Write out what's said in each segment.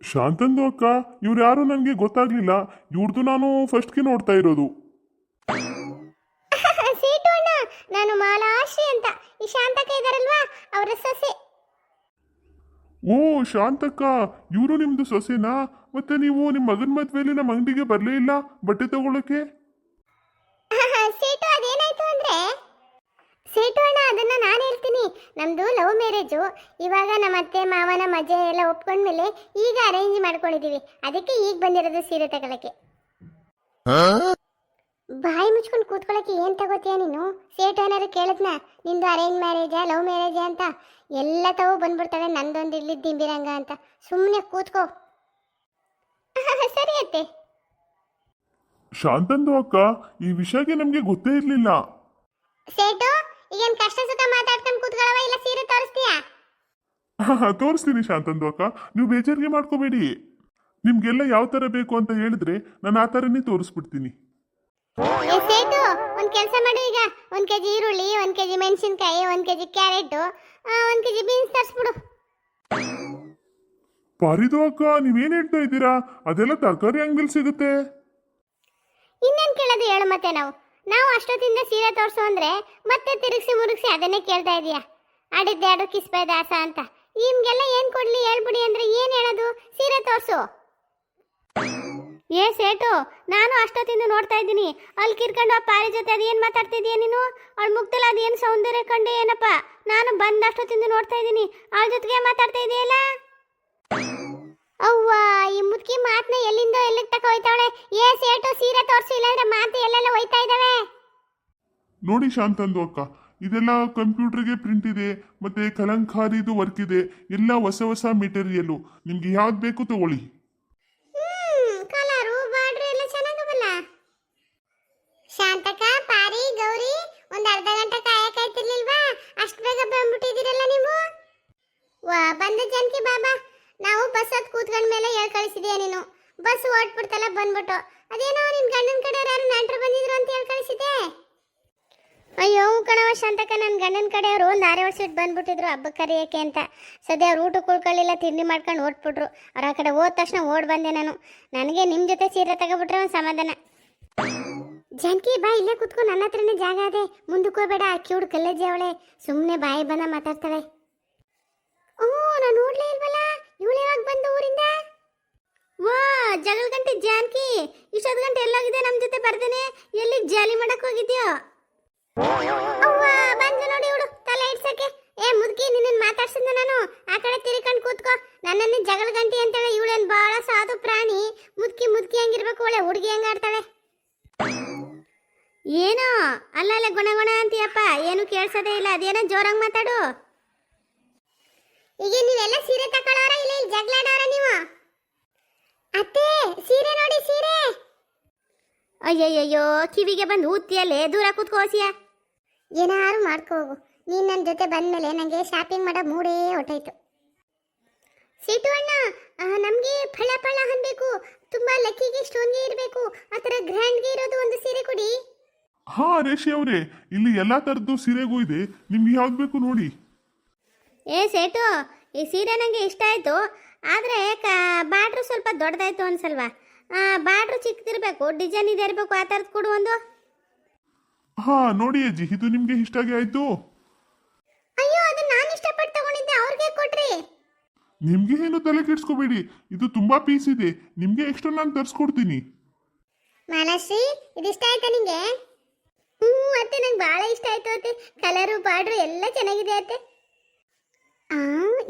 ಶಾಂತಂದು ಅಕ್ಕ, ಇವ್ರು ಯಾರು ನನಗೆ ಗೊತ್ತಾಗ್ಲಿಲ್ಲ. ಇವ್ರದ್ದು ನಾನು ಫಸ್ಟ್ಗೆ ನೋಡ್ತಾ ಇರೋದು. ಸೇಟು ಅಣ್ಣ, ನಾನು ಮಾಲಾಶ್ರೀ ಅಂತ. ಈ ಶಾಂತಕ ಇದಾರಲ್ವಾ, ಅವರ ಸೊಸೆ. ಓ ಶಾಂತಕ್ಕ, ಇವರು ನಿಮ್ದು ಸೊಸೆನಾ? ಮತ್ತೆ ನೀವು ನಿಮ್ಮ ಮಗನ ಮದ್ವೆಲಿ ನಮ್ಮ ಅಂಗಡಿಗೆ ಬರಲೇ ಇಲ್ಲ ಬಟ್ಟೆ ತಗೊಳಕ್ಕೆ? ಸೇಟು ಅದೇನಾಯ್ತು ಅಂದ್ರೆ, ಸೇಟು ಅಣ್ಣ ಅದನ್ನ ನಾನು ಹೇಳ್ತೀನಿ. ನಮ್ದು ಲವ್ ಮ್ಯಾರೇಜು. ಇವಾಗ ನಮ್ಮ ಅತ್ತೆ ಮಾವನ ಮಜೆ ಎಲ್ಲ ಒಪ್ಕೊಂಡ್ಮೇಲೆ ಈಗ ಅರೇಂಜ್ ಮಾಡ್ಕೊಂಡಿದೀವಿ. ಅದಕ್ಕೆ ಈಗ ಬಂದಿರೋದು ಸೀರೆ ತಗೊಳಕ್ಕೆ. ಬಾಯಿ ಮುಚ್ಕೊಂಡು ಕೂತ್ಕೊಳ್ಳೋಕೆ ಏನ್ ತಗೋತೀಯ ನೀನು? ಸೇಟು ಏನಾದ್ರು ಕೇಳಿದ್ನ ನಿಂದು ಅರೇಂಜ್ ಮ್ಯಾರೇಜಾ ಲವ್ ಮ್ಯಾರೇಜಾ ಅಂತ? ಎಲ್ಲ ತಗೋ ಬಂದ್ಬಿಡ್ತಾಳೆ ನಂದೊಂದು ಇಲ್ಲಿ ದಿಂಬಿರಂಗ ಅಂತ. ಸುಮ್ಮನೆ ಕೂತ್ಕೋ. ಸರಿ ಅತ್ತೆ. ಶಾಂತಂದು ಅಕ್ಕ, ಈ ವಿಷಯಕ್ಕೆ ನಮ್ಗೆ ಗೊತ್ತೇ ಇರ್ಲಿಲ್ಲ. ಸೇಟು, ಈಗೇನ್ ಕಷ್ಟ ಸುಖ ಮಾತಾಡ್ಕೊಂಡು ಕೂತ್ಕೊಳ್ಳವ, ಇಲ್ಲ ಸೀರೆ ತೋರಿಸ್ತೀಯಾ? ತೋರಿಸ್ತೀನಿ ಶಾಂತಂದು ಅಕ್ಕ, ನೀವು ಬೇಜಾರಿಗೆ ಮಾಡ್ಕೋಬೇಡಿ. ನಿಮ್ಗೆಲ್ಲ ಯಾವ ತರ ಬೇಕು ಅಂತ ಹೇಳಿದ್ರೆ ನಾನು ಆ ಥರನೇ ತೋರಿಸ್ಬಿಡ್ತೀನಿ. ಏ ಸೇಟು, ಒಂದ್ ಕೆಲಸ ಮಾಡು. ಈಗ 1 ಕೆಜಿ ಈರುಳ್ಳಿ, 1 ಕೆಜಿ ಮೆಣಸಿನ್ಕಾಯಿ, 1 ಕೆಜಿ ಕ್ಯಾರೆಟ್, 1 ಕೆಜಿ ಬೀನ್ಸ್ ತರಿಸ್ಬಿಡು. ಪಾರಿದು ಅಕ್ಕ, ನೀವೇನ್ ಹೇಳ್ತಾ ಇದ್ದೀರಾ? ಅದೆಲ್ಲ ತರಕಾರಿ ಅಂಗಡಿಲಿ ಸಿಗುತ್ತೆ. ಇನ್ನೇನ್ ಕೇಳೋದು ಹೇಳು ಮತ್ತೆ? ನಾವು ಅಷ್ಟೊತ್ತಿಂದ ಸೀರೆ ತೋರಿಸು ಅಂದ್ರೆ ಮತ್ತೆ ತಿರುಗಿಸಿ ಮುರುಗಿಸಿ ಅದನ್ನೇ ಕೇಳ್ತಾ ಇದೀಯಾ. ಆಡಿದ್ದಾಡು ಕಿಸ್ಬೆ ದಾಸ ಅಂತ. ನಿಮ್ಗೆಲ್ಲ ಏನ್ ಕೊಡ್ಲಿ ಹೇಳ್ಬಿಡಿ ಅಂದ್ರೆ ಏನ್ ಹೇಳೋದು? ಸೀರೆ ತೋರಿಸು. ಏ ಸೇಟು, ನಾನು ಅಷ್ಟೊತ್ತಿಂದ ನೋಡ್ತಾ ಇದ್ದೀನಿ. ಅಲ್ಲಿ ಕಿರ್ಕೊಂಡು ಆ ಪಾರಿ ಜೊತೆ ಅದೇನ್ ಮಾತಾಡ್ತಿದೀಯ ನೀನು? ಅವಳ ಮುಗ್ದಲ್ಲ ಅದೇನು ಸೌಂದರ್ಯ ಕಂಡೆ ಏನಪ್ಪ? ನಾನು ಬಂದ ಅಷ್ಟೊತ್ತಿಂದ ನೋಡ್ತಾ ಇದ್ದೀನಿ, ಅವಳ ಜೊತೆಗೆ ಮಾತಾಡ್ತಾ ಇದೆಯಲ್ಲ. ಅವ್ವ, ಈ ಮುದುಕಿ ಮಾತನ್ನ ಎಲ್ಲಿಂದ ಎಲ್ಲಿಗೆ ತಕ ಹೋಯ್ತಾವಳೆ. ಏ ಸೇಟು, ಸೀರೆ ತೋರಿಸು, ಇಲ್ಲಾಂದ್ರೆ ಮಾತು ಎಲ್ಲೆಲ್ಲ ಹೋಯ್ತಾ ಇದ್ದಾವೆ. ನೋಡಿ ಶಾಂತಂದು ಅಕ್ಕ, ಇದೆಲ್ಲ ಕಂಪ್ಯೂಟರ್ಗೆ ಪ್ರಿಂಟ್ ಇದೆ, ಮತ್ತೆ ಕಲಂಕಾರಿದು ವರ್ಕ್ ಇದೆ, ಎಲ್ಲ ಹೊಸ ಹೊಸ ಮೆಟೀರಿಯಲ್. ನಿಮ್ಗೆ ಯಾವ್ದು ಬೇಕು ತಗೊಳ್ಳಿ. ಕಲರು ಬಾರ್ಡ್ರ್ ಎಲ್ಲ ಚೆನ್ನಾಗವಲ್ಲ. ಶಾಂತಕ, ಪಾರಿ, ಗೌರಿ, ಒಂದ್ ಅರ್ಧ ಗಂಟೆ ಕಾಯಕ್ಕಾಯ್ತಿರ್ಲಿಲ್ವಾ? ಅಷ್ಟು ಬೇಗ ಬಂದ್ಬಿಟ್ಟಿದ್ದೀರಲ್ಲ ನೀವು. ವಾ, ಬಂದ ಜನಕಿ ಬಾಬಾ. ನಾವು ಬಸ್ ಹತ್ ಕೂತ್ಕೊಂಡ ಮೇಲೆ ಹೇಳ್ ಕಳಿಸಿದ್ಯಾ ನೀನು. ಬಸ್ ಓಡ್ಬಿಡ್ತಲ್ಲ ಬಂದ್ಬಿಟ್ಟು. ಅದೇನೋ ನಿನ್ ಗಂಡನ ಕಡೆ ಯಾರು ನೆಂಟ್ರು ಬಂದಿದ್ರು ಅಂತ ಹೇಳಿ ಕಳಿಸಿದೆ. ಅಯ್ಯೋ ಕಣವ ಶಾಂತಕ, ನನ್ನ ಗಂಡನ ಕಡೆಯವರು ಒಂದು 6 ವರ್ಷ ಬಂದ್ಬಿಟ್ಟಿದ್ರು ಹಬ್ಬಕ್ಕೆ ಕರೆಯೋಕೆ ಅಂತ. ಸದ್ಯ ಅವ್ರು ಊಟಕ್ಕೆ ಉಳ್ಕೊಳ್ಳಿಲ್ಲ, ತಿಂಡಿ ಮಾಡ್ಕೊಂಡು ಓಡ್ಬಿಟ್ರು. ಅವ್ರ ಆ ಕಡೆ ಹೋದ ತಕ್ಷಣ ಓಡ್ ಬಂದೆ ನಾನು. ನನಗೆ ನಿಮ್ಮ ಜೊತೆ ಸೀರೆ ತಗೋಬಿಟ್ರೆ ಒಂದು ಸಮಾಧಾನ. ಜಾನಕಿ ಬಾ, ಇಲ್ಲೇ ಕೂತ್ಕೊ, ನನ್ನ ಹತ್ರನೇ ಜಾಗ ಅದೇ. ಮುಂದಕ್ಕೆ ಹೋಗ್ಬೇಡ, ಕ್ಯೂಡ್ ಕಲ್ಲಜ್ಜಿ ಅವಳೆ, ಸುಮ್ಮನೆ ಬಾಯಿ ಬಂದ ಮಾತಾಡ್ತಾಳೆ. ಓ, ನಾನು ನೋಡ್ಲೇ ಇಲ್ವಲ್ಲ, ಇವಳು ಯಾವಾಗ ಬಂದು ಊರಿಂದ? ವಾ, ಜಗಳ ಗಂಟೆ ಜಾನಕಿ, ಇಷ್ಟೊತ್ತು ಗಂಟೆ ಎಲ್ಲೋಗಿದೆ? ನಮ್ಮ ಜೊತೆ ಬರ್ದೇನೆ ಎಲ್ಲಿ ಜಾಲಿ ಮಾಡಕ್ ಹೋಗಿದ್ಯೋ? ಅವ್ವ, ಬಂದು ನೋಡಿ ಇವಳು ತಲೆ ಇಡ್ಸಕ್ಕೆ. ಏ ಮುದುಕಿ, ನಿನ್ನ ಮಾತಾಡ್ಸಿದ್ನ ನಾನು. ಆ ಕಡೆ ತಿರ್ಕೊಂಡು ಕೂತ್ಕೋ. ನನ್ನನ್ನೇ ಜಗಳ ಗಂಟಿ ಅಂತೇಳಿ. ಇವಳೇನು ಬಹಳ ಸಾಧು ಪ್ರಾಣಿ. ಮುದುಕಿ ಮುದುಕಿ ಹಂಗಿರ್ಬೇಕು, ಒಳ್ಳೆ ಹುಡುಗಿ ಹಂಗಾಡ್ತಾಳೆ. ಏನೋ ಅಲ್ಲ ಗುಣ ಗುಣ ಅಂತೀಯಪ್ಪ, ಏನು ಕೇಳ್ಸೋದೇ ಇಲ್ಲ. ಅದೇನೋ ಜೋರಾಗಿ ಮಾತಾಡು. ಈಗ ನೀವೆಲ್ಲ ಸೀರೆ ತಕೊಳ್ಳೋರ ಇಲ್ಲ ಇಲ್ಲಿ ಜಗಳಾಡೋರ ನೀವು? ಅತ್ತೆ, ಸೀರೆ ನೋಡಿ, ಸೀರೆ. ಅಯ್ಯಯ್ಯೋ, ಕಿವಿಗೆ ಬಂದು ಊತಿಯಲ್ಲೇ, ದೂರ ಕೂತ್ಕೋಸಿಯ. ಏನಾರು ಮಾಡ್ಕೋ ಹೋಗು. ನೀನು ನನ್ನ ಜೊತೆ ಬಂದಮೇಲೆ ನನಗೆ ಶಾಪಿಂಗ್ ಮಾಡೋ ಮೂಡೇ ಹೊಟ್ಟೋಯ್ತು. ಸೀಟು ಅಣ್ಣ, ನಮಗೆ ಫಳ ಫಳ ಅನ್ಬೇಕು. ತುಂಬಾ ಲಕ್ಕಿಗೆ ಸ್ಟೋನ್ಗೆ ಇರಬೇಕು. ಆ ಥರ ಗ್ರ್ಯಾಂಡ್ಗೆ ಇರೋದು ಒಂದು ಸೀರೆ ಕೊಡಿ. ಹಾ ರೇಷಿ ಅವರೇ, ಇಲ್ಲಿ ಎಲ್ಲಾ ತರದ್ದು ಸೀರೆಗೂ ಇದೆ, ನಿಮ್ಗೆ ಯಾವ್ದು ಬೇಕು ನೋಡಿ. ಏ ಸೇಟು, ಈ ಸೀರೆ ನನಗೆ ಇಷ್ಟ ಆಯಿತು. ಆದರೆ ಬಾರ್ಡ್ರು ಸ್ವಲ್ಪ ದೊಡ್ಡದಾಯ್ತು ಅನ್ಸಲ್ವಾ? ಬಾರ್ಡ್ರು ಚಿಕ್ಕದಿರಬೇಕು, ಡಿಸೈನ್ ಇದೆ ಇರಬೇಕು. ಆ ಥರದ್ದು ಕೊಡು ಒಂದು. ಹಾ ನೋಡಿ ಅಜ್ಜಿ, ಇದು ನಿಮ್ಗೆ ಇಷ್ಟ ಆಗಿ ಆಯ್ತು. ಅಯ್ಯೋ, ಅದು ನಾನು ಇಷ್ಟಪಟ್ಟು ತಗೊಂಡಿದ್ದೆ, ಅವ್ರಿಗೆ ಕೊಟ್ರಿ. ನಿಮ್ಗೆ ಏನು ತಲೆ ಕೆಡ್ಸ್ಕೋಬೇಡಿ, ಇದು ತುಂಬಾ ಪೀಸ್ ಇದೆ, ನಿಮ್ಗೆ ಎಕ್ಸ್ಟ್ರಾ ನಾನು ತರಿಸ್ಕೊಡ್ತೀನಿ. ಮಾಲಾಶ್ರೀ, ಇದು ಇಷ್ಟ ಆಯ್ತಾ ನಿಂಗೆ? ಅತ್ತೆ, ನಂಗೆ ಭಾಳ ಇಷ್ಟ ಆಯ್ತು ಅತ್ತೆ. ಕಲರು ಬಾರ್ಡ್ರು ಎಲ್ಲ ಚೆನ್ನಾಗಿದೆ ಅತ್ತೆ.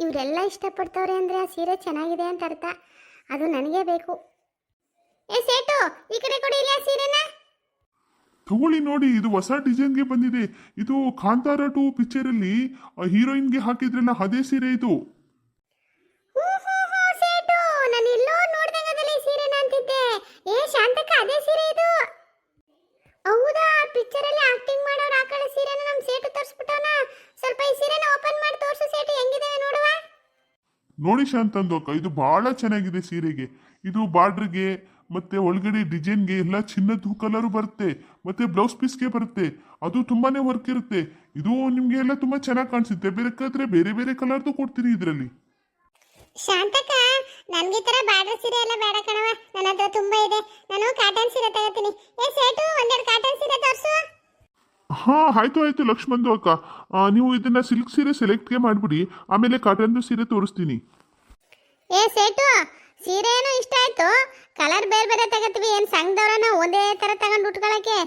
ಇವರೆಲ್ಲ ಇಷ್ಟಪಡ್ತವ್ರೆ ಅಂದರೆ ಆ ಸೀರೆ ಚೆನ್ನಾಗಿದೆ ಅಂತ ಅರ್ಥ. ಅದು ನನಗೆ ಬೇಕು. ಏ ಸೇಟು, ಈ ಕಡೆ ಕೊಡಿ ಇಲ್ಲ ಸೀರೆನ. ತಗೊಳ್ಳಿ ನೋಡಿ, ಇದು ಹೊಸ ಡಿಸೈನ್ಗೆ ಬಂದಿದೆ. ಇದು ಕಾಂತಾರ 2 ಪಿಕ್ಚರಲ್ಲಿ ಹೀರೋಯಿನ್ಗೆ ಹಾಕಿದ್ರಲ್ಲ, ಅದೇ ಸೀರೆ ಇದು. ಸೇಟು, ನಾನು ಎಲ್ಲೋ ನೋಡ್ದಂಗದಲ್ಲಿ ಸೀರೆನ ಅಂತಿದ್ದೆ. ಏ ಶಾಂತಕ, ಅದೇ ಸೀರೆ ಇದು. ಹೌದಾ? ಪಿಕ್ಚರ್ ಅಲ್ಲಿ ಆಕ್ಟಿಂಗ್ ಮಾಡೋರು ಆ ಕಡೆ ಸೀರೆನ ನಮ್ಮ ಸೇಟು ತೋರಿಸ್ಬಿಟ್ಟವನ. ಸ್ವಲ್ಪ ಈ ಸೀರೆನ ಓಪನ್ ಮಾಡಿ ತೋರಿಸು ಸೇಟು, ಹೆಂಗಿದೆ ನೋಡುವ. ನೋಡಿ ಶಾಂತಂದು ಅಕ್ಕ, ಇದು ಬಹಳ ಚೆನ್ನಾಗಿದೆ ಸೀರೆಗೆ. ಇದು ಬಾರ್ಡ್ರಿಗೆ ಮತ್ತೆ ಒಳಗಡೆ ಡಿಸೈನ್ಗೆ ಎಲ್ಲ ಚಿನ್ನದ ಕಲರು ಬರುತ್ತೆ, ಮತ್ತೆ ಬ್ಲೌಸ್ ಪೀಸ್ಗೆ ಬರುತ್ತೆ. ಅದು ತುಂಬಾನೇ ವರ್ಕ್ ಇರುತ್ತೆ. ಇದು ನಿಮ್ಗೆ ಎಲ್ಲ ತುಂಬಾ ಚೆನ್ನಾಗಿ ಕಾಣಿಸುತ್ತೆ. ಬೇಕಾದ್ರೆ ಬೇರೆ ಬೇರೆ ಕಲರ್ದು ಕೊಡ್ತೀನಿ ಇದರಲ್ಲಿ. ಶಾಂತಕ, ನನ್ಗೆ ಈ ತರ ಬಾರ್ಡರ್ ಸೀರೆ ಎಲ್ಲ ಬೇಡ ಕಣವ, ನನ್ನ ಹತ್ರ ತುಂಬಾ ಇದೆ. ನಾನು ಕಾಟನ್ ಸೀರೆ ತಗೋತೀನಿ. ಏ ಸೇಟು, ಒಂದೆರಡು ಕಾಟನ್ ಸೀರೆ ತೋರ್ಸು. ಹಾ, ಆಯ್ತು ಲಕ್ಷ್ಮಂದು ಅಕ್ಕ. ನೀವು ಇದನ್ನ ಸಿಲ್ಕ್ ಸೀರೆ ಸೆಲೆಕ್ಟ್ಗೆ ಮಾಡಿಬಿಡಿ, ಆಮೇಲೆ ಕಾಟನ್ದು ಸೀರೆ ತೋರಿಸ್ತೀನಿ. ಏ ಸೇಟು, ಸೀರೆ ಏನೋ ಇಷ್ಟ ಆಯ್ತು, ಕಲರ್ ಬೇರೆ ಬೇರೆ ತಗೋತೀವಿ. ಏನು ಸಂಘದವ್ರನ್ನ ಒಂದೇ ಥರ ತಗೊಂಡು ಉಟ್ಕೊಳ್ಳೋಕ್ಕೆ.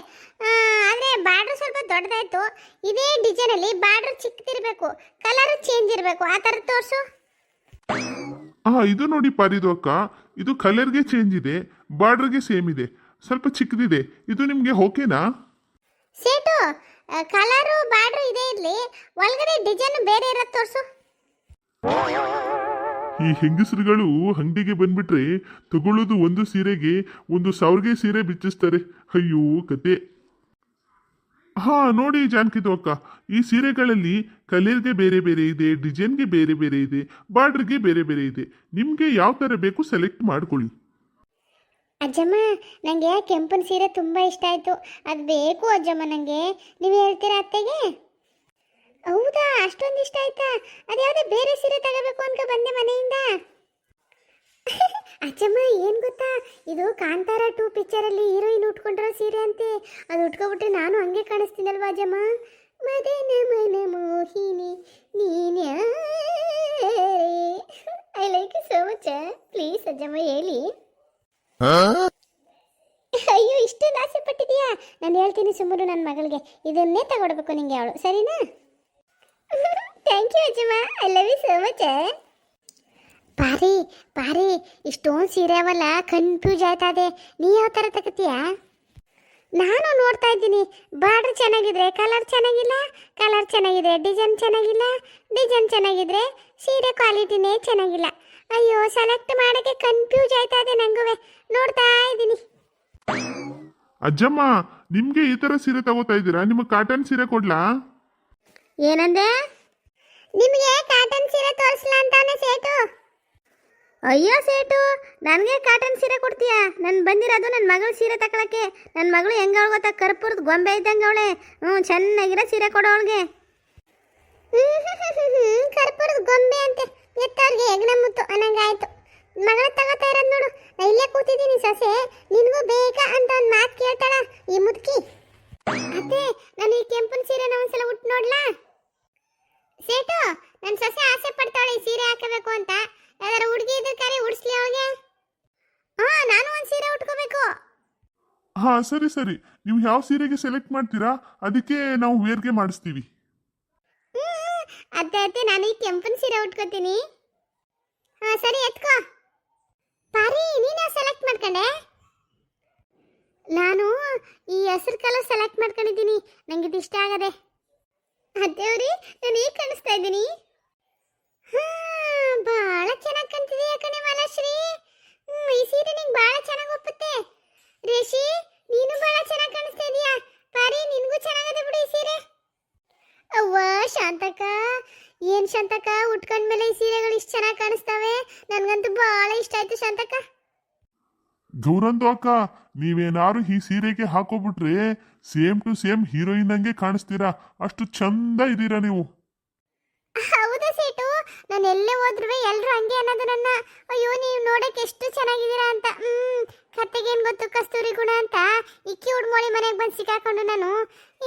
ಆದರೆ ಬಾರ್ಡ್ರ್ ಸ್ವಲ್ಪ ದೊಡ್ಡದಾಯ್ತು. ಇದೇ ಡಿಸೈನಲ್ಲಿ ಬಾರ್ಡ್ರ್ ಚಿಕ್ಕದಿರಬೇಕು, ಕಲರ್ ಚೇಂಜ್ ಇರಬೇಕು, ಆ ಥರ ತೋರಿಸು. ಇದು ನೋಡಿ ಪಾರಿದು ಅಕ್ಕ, ಇದು ಕಲರ್ಗೆ ಚೇಂಜ್ ಇದೆ, ಬಾರ್ಡ್ರಿಗೆ ಸೇಮ್ ಇದೆ, ಸ್ವಲ್ಪ ಚಿಕ್ಕದಿದೆ. ಇದು ನಿಮಗೆ ಓಕೆನಾ? ಸೇಟು, ಕಲರು ಬಾರ್ಡ್ರು ಇದೇ ಇರಲಿ, ಒಳಗಡೆ ಡಿಸೈನ್ ಬೇರೆ ಇರೋದು ತೋರಿಸು. ಈ ಹೆಂಗಸರುಗಳು ಅಂಗಡಿಗೆ ಬಂದ್ಬಿಟ್ರೆ ತಗೊಳ್ಳೋದು ಒಂದು ಸೀರೆಗೆ 1,000ಗೆ ಸೀರೆ ಬಿಚ್ಚಿಸ್ತಾರೆ. ಅಯ್ಯೋ ಕತೆ. ಹಾ ನೋಡಿ ಜಾನಕಿದು ಅಕ್ಕ, ಈ ಸೀರೆಗಳಲ್ಲಿ ಕಲರ್ಗೆ ಬೇರೆ ಬೇರೆ ಇದೆ, ಡಿಸೈನ್ಗೆ ಬೇರೆ ಬೇರೆ ಇದೆ, ಬಾರ್ಡ್ರಿಗೆ ಬೇರೆ ಬೇರೆ ಇದೆ. ನಿಮಗೆ ಯಾವ ಥರ ಬೇಕು ಸೆಲೆಕ್ಟ್ ಮಾಡ್ಕೊಳ್ಳಿ. ಅಜ್ಜಮ್ಮ, ನನಗೆ ಕೆಂಪನ ಸೀರೆ ತುಂಬ ಇಷ್ಟ ಆಯಿತು, ಅದು ಬೇಕು ಅಜ್ಜಮ್ಮ ನನಗೆ. ನೀವು ಹೇಳ್ತೀರಾ ಅತ್ತೆಗೆ? ಹೌದಾ, ಅಷ್ಟೊಂದು ಇಷ್ಟ ಆಯ್ತಾ? ಅದ್ಯಾವುದೇ ಬೇರೆ ಸೀರೆ ತಗೋಬೇಕು ಅನ್ಕೊ ಬಂದೆ ಮನೆಯಿಂದ. ಅಜ್ಜಮ್ಮ, ಏನು ಗೊತ್ತಾ, ಇದು ಕಾಂತಾರ 2 ಪಿಕ್ಚರಲ್ಲಿ ಹೀರೋಯಿನ್ ಉಟ್ಕೊಂಡಿರೋ ಸೀರೆ ಅಂತೆ. ಅದು ಉಟ್ಕೊಬಿಟ್ರೆ ನಾನು ಹಂಗೆ ಕಾಣಿಸ್ತೀನಲ್ವಾ ಅಜ್ಜಮ್ಮ? ಮದನ ಮನ ಮೋಹಿನಿ ನೀನ್ಯಾ. I like you so much. Please ಅಜ್ಜಮ್ಮ ಹೇಳಿ. ಅಯ್ಯೋ, ಇಷ್ಟೊಂದು ಆಸೆ ಪಟ್ಟಿದೀಯಾ? ನಾನು ಹೇಳ್ತೀನಿ ಸುಮ್ಮರು, ನನ್ನ ಮಗಳಿಗೆ ಇದನ್ನೇ ತಗೊಡ್ಬೇಕು ನಿಂಗೆ ಅವಳು, ಸರಿನಾ? ಥ್ಯಾಂಕ್ ಯು ಅಜ್ಜಮ್ಮ, I love you so much. ಪಾರಿ ಇಷ್ಟೊಂದು ಸೀರೆ ಅವಲ್ಲ, ಕನ್ಫ್ಯೂಸ್ ಆಯ್ತಾ ಇದೆ. ನೀ ಯಾವ ಥರ ತಗೋತೀಯಾ? ನಾನು ನೋಡ್ತಾ ಇದ್ದೀನಿ, ಬಾರ್ಡರ್ ಚೆನ್ನಾಗಿದ್ರೆ ಕಲರ್ ಚೆನ್ನಾಗಿಲ್ಲ, ಕಲರ್ ಚೆನ್ನಾಗಿದ್ರೆ ಡಿಸೈನ್ ಚೆನ್ನಾಗಿಲ್ಲ, ಡಿಸೈನ್ ಚೆನ್ನಾಗಿದ್ರೆ ಸೀರೆ ಕ್ವಾಲಿಟಿನೇ ಚೆನ್ನಾಗಿಲ್ಲ. ಅಯ್ಯೋ, ಸೆಲೆಕ್ಟ್ ಮಾಡೋಕ್ಕೆ ಕನ್ಫ್ಯೂಸ್ ಆಯ್ತಾ ಇದೆ ನಂಗೂ, ನೋಡ್ತಾ ಇದ್ದೀನಿ. ಅಜ್ಜಮ್ಮ, ನಿಮ್ಗೆ ಈ ತರ ಸೀರೆ ತಗೋತಾ ಇದ್ದೀರಾ? ನಿಮಗೆ ಕಾಟನ್ ಸೀರೆ ಕೊಡ್ಲಾ? ಏನಂದೆ? ನಿಮಗೆ ಕಾಟನ್ ಸೀರೆ ತೋರಿಸ್ಲಾ ಅಂತಾನೆ ಸೇಟು? ಅಯ್ಯೋ ಸೇಟು, ನನಗೆ ಕಾಟನ್ ಸೀರೆ ಕೊಡ್ತೀಯಾ? ನಾನು ಬಂದಿರೋದು ನನ್ನ ಮಗಳ ಸೀರೆ ತಗೊಳಕ್ಕೆ. ನನ್ನ ಮಗಳು ಹೆಂಗೆ ಗೊತ್ತಾ, ಕರ್ಪೂರದ ಗೊಂಬೆ ಇದ್ದಂಗೆ ಅವಳೆ. ಚೆನ್ನಾಗಿರೋ ಸೀರೆ ಕೊಡೋ ಅವಳಿಗೆ. ಕರ್ಪೂರದ ಗೊಂಬೆ ಅಂತೆ, ಎತ್ತವ್ರಿಗೆ ಹೆಗ್ನ ಮುತ್ತು ಅನ್ನಂಗಾಯ್ತು. ಮಗಳ ತಗೋತಾ ಇರೋದು ನೋಡು, ನಾ ಇಲ್ಲೇ ಕೂತಿದ್ದೀನಿ ಸೊಸೆ, ನಿನಗೂ ಬೇಕಾ ಅಂತ ಒಂದು ಮಾತು ಕೇಳ್ತಾಳ ಈ ಮುದುಕಿ. ಅತ್ತೆ, ನಾನು ಈ ಕೆಂಪನ ಸೀರೆನ ಒಂದ್ಸಲ ಉಟ್ಟು ನೋಡ್ಲಾ? ಸೇಟು, ನನ್ನ ಸೊಸೆ ಆಸೆ ಪಡ್ತಾಳೆ ಈ ಸೀರೆ ಹಾಕಬೇಕು ಅಂತ. ಯಾವ್ದಾರು ಹುಡುಗಿ ಇದ್ರೆ ಕರೆ ಉಡಿಸ್ಲಿ ಅವಳಿಗೆ. ನಾನು ಒಂದು ಸೀರೆ ಉಟ್ಕೋಬೇಕು. ಹಾ ಸರಿ, ನೀವು ಯಾವ ಸೀರೆಗೆ ಸೆಲೆಕ್ಟ್ ಮಾಡ್ತೀರಾ ಅದಕ್ಕೆ ನಾವು ವೇರ್ಗೆ ಮಾಡಿಸ್ತೀವಿ. ಅತ್ತೆ, ನಾನು ಈ ಕೆಂಪನ ಸೀರೆ ಉಟ್ಕೋತೀನಿ. ಸರಿ, ಎತ್ಕೋ. ಪಾರಿ, ನೀನು ಸೆಲೆಕ್ಟ್ ಮಾಡ್ಕೊಂಡೆ? ನಾನು ಈ ಹಸಿರು ಕಲರ್ ಸೆಲೆಕ್ಟ್ ಮಾಡ್ಕೊಂಡಿದ್ದೀನಿ, ನಂಗೆ ಇದು ಇಷ್ಟ ಆಗದೆ. ಅದೇವ್ರಿ, ನಾನು ಈಗ ಕಾಣಿಸ್ತಾ ಇದ್ದೀನಿ. ಭಾಳ ಚೆನ್ನಾಗಿ ಕಾಣ್ತಿದೆ ಯಾಕಣೆ ಮಾಲಾಶ್ರೀ. ಈ ಸೀರೆ ನಿಂಗೆ ಭಾಳ ಚೆನ್ನಾಗಿ ಒಪ್ಪುತ್ತೆ. ರೇಷಿ, ನೀನು ಭಾಳ ಚೆನ್ನಾಗಿ ಕಾಣಿಸ್ತಾ ಇದೀಯಾ. ಪಾರಿ, ನಿನಗೂ ಚೆನ್ನಾಗದೆ ಬಿಡು ಈ ಸೀರೆ. ಅವ್ವ ಶಾಂತಕ್ಕ, ಏನ್ ಶಾಂತಕ್ಕ, ಉಟ್ಕೊಂಡ್ಮೇಲೆ ಈ ಸೀರೆಗಳು ಇಷ್ಟು ಚೆನ್ನಾಗಿ ಕಾಣಿಸ್ತಾವೆ. ನನಗಂತೂ ಭಾಳ ಇಷ್ಟ ಆಯ್ತು ಶಾಂತಕ್ಕ. ಗೌರಂದು ಅಕ್ಕ, ನೀವೇನಾರು ಈ ಸೀರೆಗೆ ಹಾಕೋಬಿಟ್ರೆ ಸೇಮ್ ಟು ಸೇಮ್ ಹೀರೋಯಿನ್ ಹಂಗೆ ಕಾಣಿಸ್ತೀರಾ, ಅಷ್ಟು ಚಂದ ಇದ್ದೀರಾ ನೀವು. ಹೌದಾ ಸೇಟು, ನಾನು ಎಲ್ಲೇ ಹೋದ್ರೂ ಎಲ್ಲರೂ ಹಂಗೆ ಅನ್ನೋದು ನನ್ನ. ಅಯ್ಯೋ, ನೀವು ನೋಡಕ್ಕೆ ಎಷ್ಟು ಚೆನ್ನಾಗಿದ್ದೀರಾ ಅಂತ. ಕತ್ತೆಗೇನು ಗೊತ್ತು ಕಸ್ತೂರಿ ಗುಣ ಅಂತ ಇಕ್ಕಿ ಉಡ್ಮೋಳಿ ಮನೆಗೆ ಬಂದು ಸಿಕ್ಕಾಕೊಂಡು ನಾನು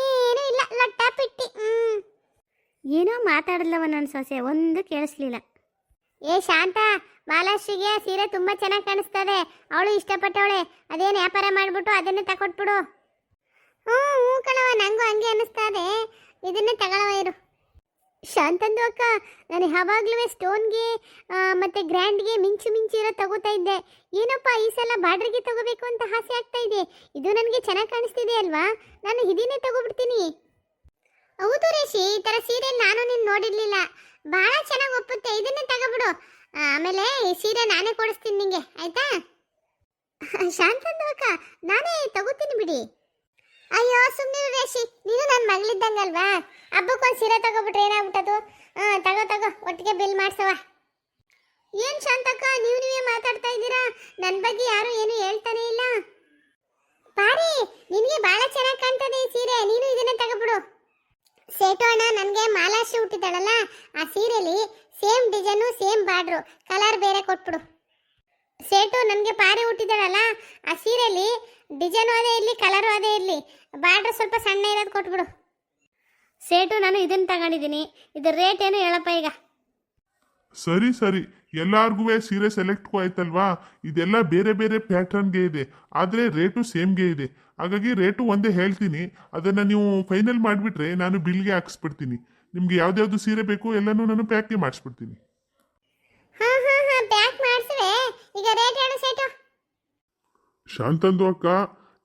ಏನೂ ಇಲ್ಲ, ಲಟ್ಟ ಪಿಟ್ಟಿ. ಏನೋ ಮಾತಾಡಲ್ಲವ ನನ್ನ ಸೊಸೆ, ಒಂದು ಕೇಳಿಸ್ಲಿಲ್ಲ. ಏ ಶಾಂತ, ಮಾಲಾಶ್ರೀಗೆ ಸೀರೆ ತುಂಬ ಚೆನ್ನಾಗಿ ಕಾಣಿಸ್ತದೆ, ಅವಳು ಇಷ್ಟಪಟ್ಟವಳೆ. ಅದೇನು ವ್ಯಾಪಾರ ಮಾಡಿಬಿಟ್ಟು ಅದನ್ನೇ ತಕೊಟ್ಬಿಡು. ಹ್ಞೂ ಕಣವ, ನನಗೂ ಹಂಗೆ ಅನ್ನಿಸ್ತಾ ಇದೆ, ಇದನ್ನೇ ತಗೊಳವ ಇರು. ಶಾಂತಂದು ಅಕ್ಕ, ನಾನು ಯಾವಾಗಲೂ ಸ್ಟೋನ್ಗೆ ಮತ್ತು ಗ್ರ್ಯಾಂಡ್ಗೆ ಮಿಂಚು ಇರೋ ತಗೋತಾ ಇದ್ದೆ. ಏನಪ್ಪ ಈ ಸಲ ಬಾರ್ಡ್ರಿಗೆ ತಗೋಬೇಕು ಅಂತ ಆಸೆ ಆಗ್ತಾ ಇದೆ. ಇದು ನನಗೆ ಚೆನ್ನಾಗಿ ಕಾಣಿಸ್ತಿದೆ ಅಲ್ವಾ, ನಾನು ಇದನ್ನೇ ತಗೋಬಿಡ್ತೀನಿ. ಹೌದು ರೇಷಿ, ಈ ಥರ ಸೀರೆ ನಾನು ನೀನು ನೋಡಿರಲಿಲ್ಲ, ಭಾಳ ಚೆನ್ನಾಗಿ ಒಪ್ಪುತ್ತೆ, ಇದನ್ನೇ ತಗೋಬಿಡು. ಆಮೇಲೆ ಈ ಸೀರೆ ನಾನೇ ಕೊಡಿಸ್ತೀನಿ ನಿಂಗೆ, ಆಯ್ತಾ? ಶಾಂತಂದು ಅಕ್ಕ, ನಾನೇ ತಗೋತೀನಿ ಬಿಡಿ. ಅಯ್ಯೋ ಸುಮ್ಮನೆ ರೇಷಿ, ನೀನು ನನ್ನ ಮಗಳಿದ್ದಂಗಲ್ವಾ, ಹಬ್ಬಕ್ಕೊಂದು ಸೀರೆ ತಗೋಬಿಟ್ರೆ ಏನಾಗ್ಬಿಟ್ಟದು? ತಗೋ, ಒಟ್ಟಿಗೆ ಬಿಲ್ ಮಾಡ್ಸವ. ಏನು ಶಾಂತಕ್ಕ, ನೀವೇ ಮಾತಾಡ್ತಾ ಇದ್ದೀರಾ, ನನ್ನ ಬಗ್ಗೆ ಯಾರು ಏನು ಹೇಳ್ತಾನೆ ಇಲ್ಲ. ಪಾರಿ, ನಿನಗೆ ಭಾಳ ಚೆನ್ನಾಗಿ ಕಾಣ್ತದೆ ಈ ಸೀರೆ, ನೀನು ಇದನ್ನೇ ತಗೋಬಿಡು. ಸೇಟು ಅಣ್ಣ, ನನಗೆ ಮಾಲಾಶ್ರೀ ಹುಟ್ಟಿದ್ದಾಳಲ್ಲ, ಆ ಸೀರೆಲಿ same design same border, colour ಬೇರೆ ಕೊಟ್ಬಿಡು. ಸೇಟು ನನಗೆ ಪಾರಿ ಹುಟ್ಟಿದಾಳಲ್ಲ ಆ ಸೀರೆಯಲ್ಲಿ ಡಿಸೈನು ಅದೇ ಇರಲಿ ಕಲರು ಅದೇ ಇರಲಿ, ಬಾರ್ಡ್ರ್ ಸ್ವಲ್ಪ ಸಣ್ಣ ಇರೋದು ಕೊಟ್ಬಿಡು. ಸೇಟು ನಾನು ಇದನ್ನು ತಗೊಂಡಿದ್ದೀನಿ, ಇದ್ರ ರೇಟ್ ಏನು ಹೇಳಪ್ಪ ಈಗ. ಸರಿ ಸರಿ, ಎಲ್ಲಾರ್ಗೂ ಸೀರೆ ಸೆಲೆಕ್ಟ್ ಆಯ್ತಲ್ವಾ. ಇದೆಲ್ಲ ಬೇರೆ ಬೇರೆ ಪ್ಯಾಟರ್ನ್ಗೆ ಇದೆ, ಆದರೆ ರೇಟು ಸೇಮ್ಗೆ ಇದೆ. ಹಾಗಾಗಿ ರೇಟು ಒಂದೇ ಹೇಳ್ತೀನಿ, ಅದನ್ನು ನೀವು ಫೈನಲ್ ಮಾಡಿಬಿಟ್ರೆ ನಾನು ಬಿಲ್ಗೆ ಹಾಕ್ಸ್ಬಿಡ್ತೀನಿ. ನಿಮ್ಗೆ ಯಾವ್ದ್ಯಾವ್ದು ಸೀರೆ ಬೇಕು ಎಲ್ಲನೂ ನಾನು ಪ್ಯಾಕ್ಗೆ ಮಾಡಿಸ್ಬಿಡ್ತೀನಿ. ಹಾಂ ಹಾಂ ಹಾಂ, ಪ್ಯಾಕ್ ಮಾಡಿಸುವೆ. ಈಗ ರೇಟ್ ಹೇಳು ಸೇಟು. ಶಾಂತಂದು ಅಕ್ಕ,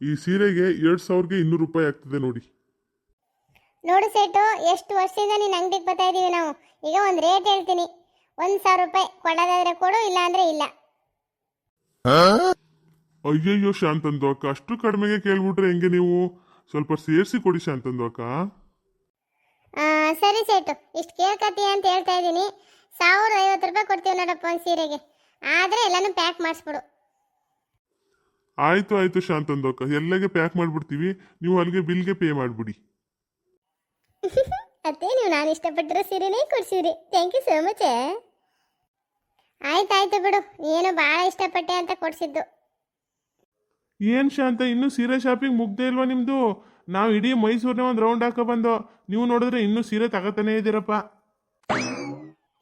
ಈ ಸೀರೆಗೆ 2,200 ರೂಪಾಯಿ ಆಗ್ತದೆ ನೋಡಿ. ನೋಡು ಸೇಟು, ಎಷ್ಟು ವರ್ಷದಿಂದ ನೀನು ಅಂಗಡಿಗೆ ಬರ್ತಾ ಇದ್ದೀವಿ ನಾವು. ಈಗ ಒಂದು ರೇಟ್ ಹೇಳ್ತೀನಿ, 1,000 ರೂಪಾಯಿ ಕೊಡೋದಾದ್ರೆ ಕೊಡು, ಇಲ್ಲ ಅಂದ್ರೆ ಇಲ್ಲ. ಅಯ್ಯಯ್ಯೋ ಶಾಂತಂದು ಅಕ್ಕ, ಅಷ್ಟು ಕಡಿಮೆಗೆ ಕೇಳ್ಬಿಟ್ರೆ ಹೆಂಗೆ ನೀವು? ಸ್ವಲ್ಪ ಸೇರಿಸಿ ಕೊಡಿ ಶಾಂತಂದು ಅಕ್ಕ. ಸರಿ ಸೇಟು, ಇಷ್ಟು ಕೇಳ್ಕತ್ತೀಯ ಅಂತ ಹೇಳ್ತಾ ಇದ್ದೀನಿ. 1,050 ರೂಪಾಯಿ ಕೊಡ್ತೀವಿ ನೋಡಪ್ಪ ಒಂದು ಸೀರೆಗೆ, ಆದರೆ ಎಲ್ಲನೂ ಪ್ಯಾಕ್ ಮಾಡಿಸ್ಬಿಡು. ಆಯ್ತು ಆಯ್ತು ಶಾಂತಂದು ಅಕ್ಕ, ಎಲ್ಲಗೆ ಪ್ಯಾಕ್ ಮಾಡಿಬಿಡ್ತೀವಿ. ನೀವು ಅಲ್ಲಿಗೆ ಬಿಲ್ಗೆ ಪೇ ಮಾಡಿಬಿಡಿ. ಅತ್ತೆ, ನೀವು ನಾನು ಇಷ್ಟಪಟ್ಟಿರೋ ಸೀರೆನೇ ಕೊಡ್ಸಿರಿ. Thank you so much. ಆಯ್ತಾಯ್ತು ಬಿಡು, ಏನು ಭಾಳ ಇಷ್ಟಪಟ್ಟೆ ಅಂತ ಕೊಡ್ಸಿದ್ದು. ಏನ್ ಶಾಂತ, ಇನ್ನೂ ಸೀರೆ ಶಾಪಿಂಗ್ ಮುಗ್ದೇ ಇಲ್ವಾ ನಿಮ್ದು? ನಾವು ಇಡೀ ಮೈಸೂರನ್ನ ಒಂದು ರೌಂಡ್ ಹಾಕೋ ಬಂದು, ನೀವು ನೋಡಿದ್ರೆ ಇನ್ನೂ ಸೀರೆ ತಗೋತಾನೆ ಇದ್ದೀರಪ್ಪ.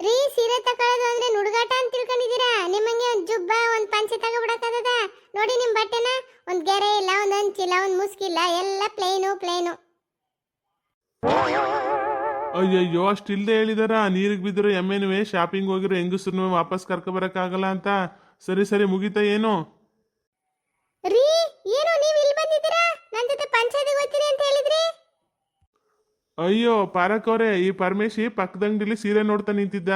ರೀ, ಸೀರೆ ತಗೊಳ್ಳೋದು ಅಂದ್ರೆ ನುಡುಗಾಟ ಅಂತ ತಿಳ್ಕೊಂಡಿದ್ದೀರಾ? ನಿಮ್ಮಂಗೆ ಒಂದು ಜುಬ್ಬ ಒಂದು ಪಂಚೆ ತಗೋಬಿಡಕ್ಕದ? ನೋಡಿ ನಿಮ್ಮ ಬಟ್ಟೆನ, ಒಂದು ಗೆರೆ ಇಲ್ಲ, ಒಂದು ಹಂಚಿಲ್ಲ, ಒಂದು ಮುಸ್ಕಿಲ್ಲ, ಎಲ್ಲ ಪ್ಲೇನು ಪ್ಲೇನು. ಅಯ್ಯಯ್ಯೋ, ಅಷ್ಟಿಲ್ದೆ ಹೇಳಿದಾರ? ನೀರಿಗೆ ಬಿದ್ದಿರೋ ಎಮ್ಮೆನುವೆ ಶಾಪಿಂಗ್ ಹೋಗಿರೋ ಹೆಂಗಸ್ರನ್ನು ವಾಪಸ್ ಕರ್ಕೊಬರಕ್ಕಾಗಲ್ಲ ಅಂತ. ಸರಿ ಸರಿ, ಮುಗಿತಾ ಏನು? ರೀ, ಏನು ನೀವು ಇಲ್ಲಿ ಬಂದಿದ್ದೀರಾ? ನನ್ನ ಜೊತೆ ಪಂಚಾಯತಿಗೆ ಹೋಗ್ತೀರಿ ಅಂತ ಹೇಳಿದ್ರಿ. ಅಯ್ಯೋ ಪಾರಕ್ ಅವ್ರೆ, ಈ ಪರಮೇಶಿ ಪಕ್ಕದಂಗಡಿಲಿ ಸೀರೆ ನೋಡ್ತಾ ನಿಂತಿದ್ದ.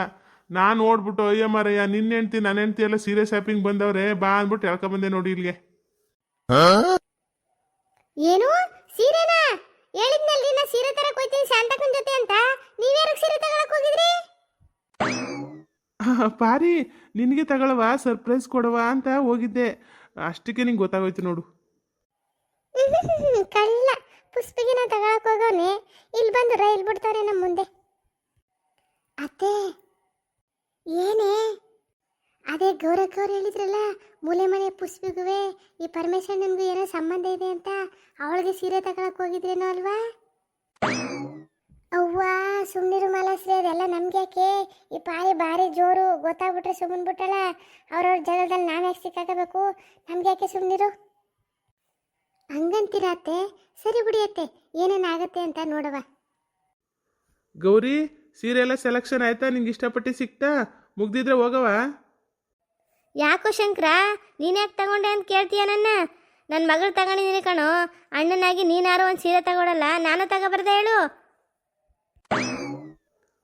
ನಾನು ನೋಡ್ಬಿಟ್ಟು ಅಯ್ಯೋ ಮಾರಯ್ಯ, ನಿನ್ನ ಹೆಂಡ್ತಿ ನನ್ನ ಹೆಂಡ್ತಿ ಎಲ್ಲ ಸೀರೆ ಶಾಪಿಂಗ್ ಬಂದವ್ರೆ ಬಾ ಅಂದ್ಬಿಟ್ಟು ಹೇಳ್ಕೊಂಬಂದೆ ನೋಡಿ ಇಲ್ಲಿಗೆ. ಏನು ಸೀರೆನಾ? ಹೇಳಿದ್ನಲ್ರಿ ನಾ ಸೀರೆ ತರಕ್ ಹೋಗ್ತೀನಿ ಶಾಂತಕ್ಕನ ಜೊತೆ ಅಂತ. ನೀವ್ಯಾರಕ್ಕೆ ಸೀರೆ ತಗೊಳಕ್ ಹೋಗಿದ್ರಿ? ಪಾರಿ, ನಿನಗೆ ತಗೊಳವ ಸರ್ಪ್ರೈಸ್ ಕೊಡವ ಅಂತ ಹೋಗಿದ್ದೆ. ಅಷ್ಟಕ್ಕೆ ನಿಂಗೆ ಗೊತ್ತಾಗೋಯ್ತು ನೋಡು. ಕಳ್ಳ ಪುಷ್ಪಿಗೆ ನಾ ತಗೊಳಕ್ ಹೋಗೋನೆ, ಇಲ್ಲಿ ಬಂದು ರೈಲ್ ಬಿಡ್ತಾರೆ ನಮ್ಮ ಮುಂದೆ. ಅತ್ತೆ ಏನೇ? ಅದೇ ಗೌರಕ್ಕವ್ರು ಹೇಳಿದ್ರಲ್ಲ, ಮೂಲೆ ಮನೆ ಪುಷ್ಪಿಗುವೆ ಈ ಪರಮೇಶ್ವರನಿಗೂ ಏನೋ ಸಂಬಂಧ ಇದೆ ಅಂತ, ಅವಳಿಗೆ ಸೀರೆ ತಗೊಳಕ್ ಹೋಗಿದ್ರೇನೋ ಅಲ್ವಾ? ಅವ್ವ ಸುಮ್ಮನಿರು ಮಾಲಾಶ್ರೀ, ಅದೆಲ್ಲ ನಮ್ಗೆ ಯಾಕೆ? ಈ ಪಾರಿ ಭಾರಿ ಜೋರು, ಗೊತ್ತಾಗ್ಬಿಟ್ರೆ ಸುಮ್ಮನ್ ಬಿಟ್ಟಳ. ಅವ್ರವ್ರ ಜಾಗದಲ್ಲಿ ನಾವ್ಯಾಕೆ ಸಿಕ್ಕಾಕಬೇಕು? ನಮ್ಗೆ ಯಾಕೆ, ಸುಮ್ಮನಿರು. ಹಂಗಂತೀರ ಅತ್ತೆ? ಸರಿ ಬಿಡಿ ಅತ್ತೆ, ಏನೇನಾಗತ್ತೆ ಅಂತ ನೋಡವ. ಗೌರಿ, ಸೀರೆ ಎಲ್ಲ ಸೆಲೆಕ್ಷನ್ ಆಯ್ತಾ? ನಿಂಗೆ ಇಷ್ಟಪಟ್ಟು ಸಿಕ್ತಾ? ಮುಗ್ದಿದ್ರೆ ಹೋಗವ. ಯಾಕೋ ಶಂಕರ, ನೀನು ಯಾಕೆ ತಗೊಂಡೆ ಅಂತ ಕೇಳ್ತೀಯ ನನ್ನ ಮಗಳು ತಗೊಂಡಿದ್ದೀನಿ ಕಣೋ. ಅಣ್ಣನಾಗಿ ನೀನಾರು ಒಂದು ಸೀರೆ ತಗೊಳಲ್ಲ, ನಾನು ತಗೋಬಾರ್ದ ಹೇಳು?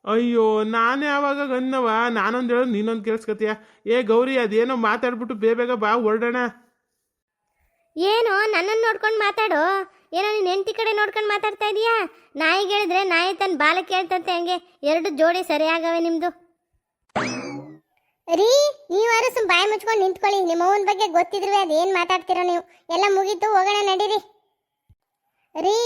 ಅಯ್ಯೋ, ನಾನೇ ಆವಾಗ ಅನ್ನವ, ನಾನೊಂದು ಹೇಳೋದು ನೀನೊಂದು ಕೇಳಿಸ್ಕೊತೀಯ. ಏ ಗೌರಿ, ಅದೇನೋ ಮಾತಾಡ್ಬಿಟ್ಟು ಬೇಗ ಬಾ, ಹೊರಡೋಣ. ಏನೋ ನನ್ನನ್ನು ನೋಡ್ಕೊಂಡು ಮಾತಾಡು. ಏನೋ ನೀನು ಹೆಂಡತಿ ಕಡೆ ನೋಡ್ಕೊಂಡು ಮಾತಾಡ್ತಾ ಇದೀಯಾ? ನಾಯಿಗೆ ಹೇಳಿದ್ರೆ ನಾಯಿ ತನ್ನ ಬಾಲಕ್ಕೆ ಹೇಳ್ತಂತೆ, ಹಂಗೆ ಎರಡು ಜೋಡಿ ಸರಿಯಾಗವೆ ನಿಮ್ಮದು. ರೀ, ನೀವಾರು ಸುಮ್ಮ ಬಾಯಿ ಮುಚ್ಕೊಂಡು ನಿಂತ್ಕೊಳ್ಳಿ. ನಿಮ್ಮ ಅವನ ಬಗ್ಗೆ ಗೊತ್ತಿದ್ರು ಅದೇನು ಮಾತಾಡ್ತಿರೋ ನೀವು? ಎಲ್ಲ ಮುಗೀತು, ಹೋಗೋಣ ನಡೀರಿ. ರೀ,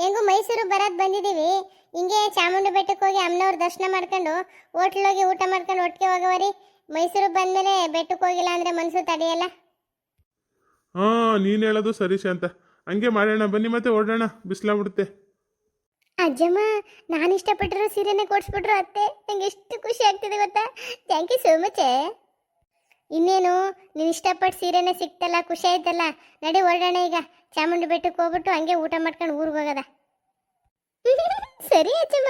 ಹೆಂಗೂ ಮೈಸೂರು ಬರೋದು ಬಂದಿದ್ದೀವಿ, ಹಿಂಗೆ ಚಾಮುಂಡಿ ಬೆಟ್ಟಕ್ಕೆ ಹೋಗಿ ಅಮ್ಮನವ್ರ ದರ್ಶನ ಮಾಡ್ಕೊಂಡು ಹೋಟ್ಲೋಗಿ ಊಟ ಮಾಡ್ಕೊಂಡು ಒಟ್ಟಿಗೆ ಹೋಗವರಿ. ಮೈಸೂರಿಗೆ ಬಂದಮೇಲೆ ಬೆಟ್ಟಕ್ಕೆ ಹೋಗಿಲ್ಲ ಅಂದರೆ ಮನಸ್ಸು ತಡೆಯಲ್ಲ. ಹಾಂ, ನೀನು ಹೇಳೋದು ಸರಿ ಶಾಂತ, ಹಂಗೆ ಮಾಡೋಣ ಬನ್ನಿ, ಮತ್ತೆ ಹೊರಡೋಣ, ಬಿಸಿಲಾಗ್ಬಿಡುತ್ತೆ. ಅಜ್ಜಮ್ಮ, ನಾನು ಇಷ್ಟಪಟ್ಟಿರೋ ಸೀರೆನೇ ಕೊಡಿಸ್ಬಿಟ್ರು ಅತ್ತೆ. ನಂಗೆ ಎಷ್ಟು ಖುಷಿ ಆಗ್ತಿದೆ ಗೊತ್ತಾ? Thank you so much. ಇನ್ನೇನು, ನೀನು ಇಷ್ಟಪಟ್ಟು ಸೀರೆನೇ ಸಿಕ್ತಲ್ಲ, ಖುಷಿ ಆಯ್ತಲ್ಲ. ನಡಿ ಹೊರಡೋಣ ಈಗ. ಚಾಮುಂಡಿ ಬೆಟ್ಟಕ್ಕೆ ಹೋಗ್ಬಿಟ್ಟು ಹಂಗೆ ಊಟ ಮಾಡ್ಕೊಂಡು ಊರಿಗೆ ಹೋಗೋದ. ಸರಿ ಅಜ್ಜಮ್ಮ.